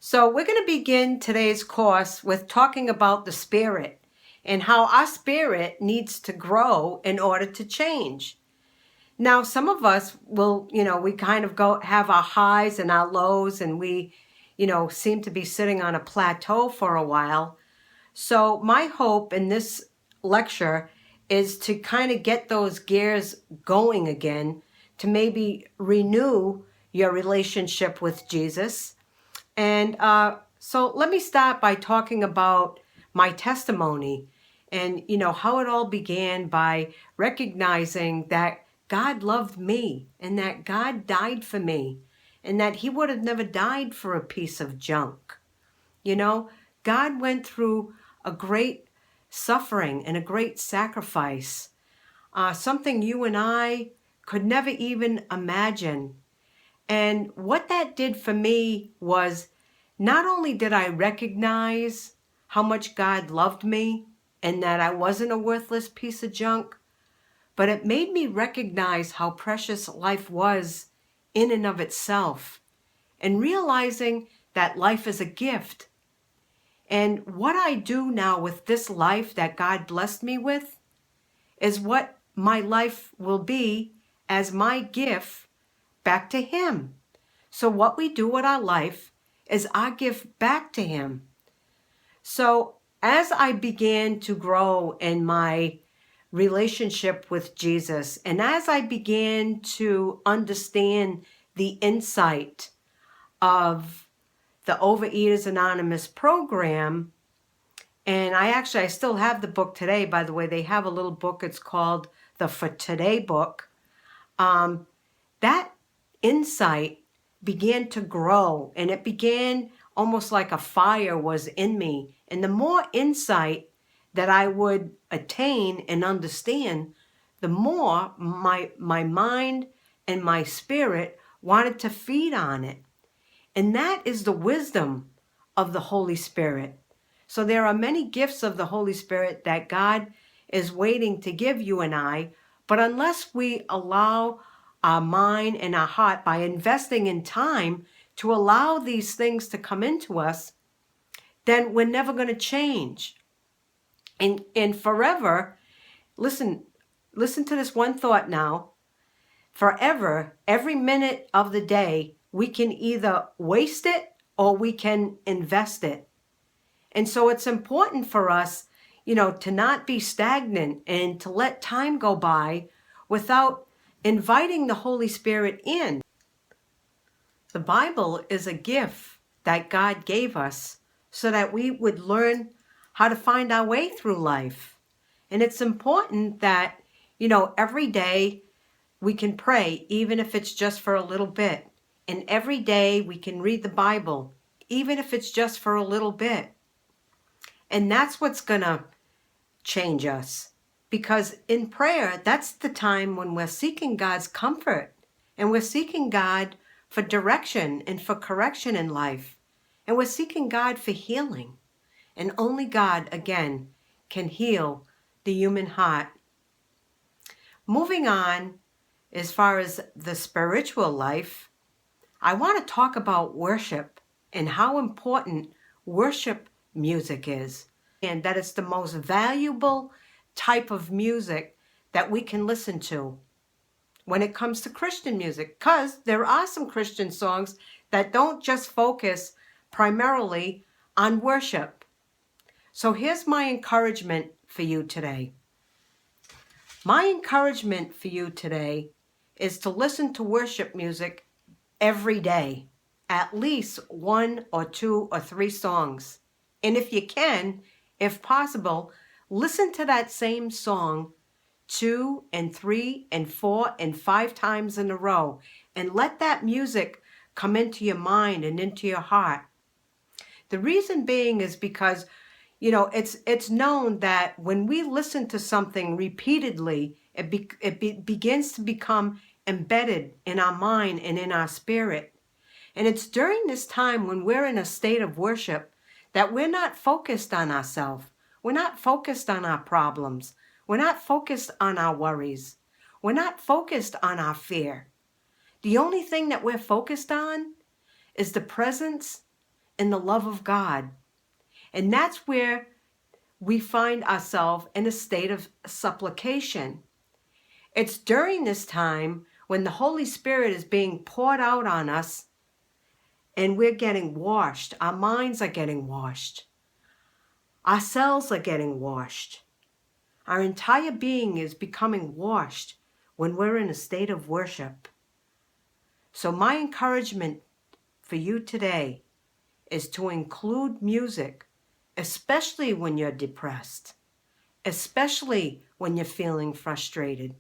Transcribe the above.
So we're going to begin today's course with talking about the spirit and how our spirit needs to grow in order to change. Now, some of us will, we kind of have our highs and our lows, and we, seem to be sitting on a plateau for a while. So my hope in this lecture is to kind of get those gears going again, to maybe renew your relationship with Jesus. And so let me start by talking about my testimony and, how it all began by recognizing that God loved me and that God died for me and that he would have never died for a piece of junk. God went through a great suffering and a great sacrifice, something you and I could never even imagine. And what that did for me was not only did I recognize how much God loved me and that I wasn't a worthless piece of junk, but it made me recognize how precious life was in and of itself, and realizing that life is a gift. And what I do now with this life that God blessed me with is what my life will be as my gift back to him. So what we do with our life is our gift back to him. So as I began to grow in my relationship with Jesus, and as I began to understand the insight of the Overeaters Anonymous program, and I still have the book today, by the way. They have a little book. It's called the For Today book. That insight began to grow, and it began almost like a fire was in me. And the more insight that I would attain and understand, the more my mind and my spirit wanted to feed on it. And that is the wisdom of the Holy Spirit. So there are many gifts of the Holy Spirit that God is waiting to give you and I, but unless we allow our mind and our heart by investing in time to allow these things to come into us, then we're never going to change. And forever, listen to this one thought now. Forever, every minute of the day, we can either waste it or we can invest it. And so it's important for us, to not be stagnant and to let time go by without inviting the Holy Spirit in. The Bible is a gift that God gave us so that we would learn how to find our way through life. And it's important that, every day we can pray, even if it's just for a little bit. And every day we can read the Bible, even if it's just for a little bit. And that's what's going to change us. Because in prayer, that's the time when we're seeking God's comfort and we're seeking God for direction and for correction in life. And we're seeking God for healing. And only God, again, can heal the human heart. Moving on, as far as the spiritual life, I want to talk about worship and how important worship music is. And that it's the most valuable type of music that we can listen to when it comes to Christian music, because there are some Christian songs that don't just focus primarily on worship. So here's my encouragement for you today. My encouragement for you today is to listen to worship music every day, at least 1 or 2 or 3 songs. And if you can, if possible, listen to that same song 2 and 3 and 4 and 5 times in a row, and let that music come into your mind and into your heart. The reason being is because, it's known that when we listen to something repeatedly, it begins to become embedded in our mind and in our spirit. And it's during this time when we're in a state of worship that we're not focused on ourselves. We're not focused on our problems. We're not focused on our worries. We're not focused on our fear. The only thing that we're focused on is the presence in the love of God. And that's where we find ourselves in a state of supplication. It's during this time when the Holy Spirit is being poured out on us and we're getting washed. Our minds are getting washed. Our cells are getting washed. Our entire being is becoming washed when we're in a state of worship. So my encouragement for you today is to include music, especially when you're depressed, especially when you're feeling frustrated.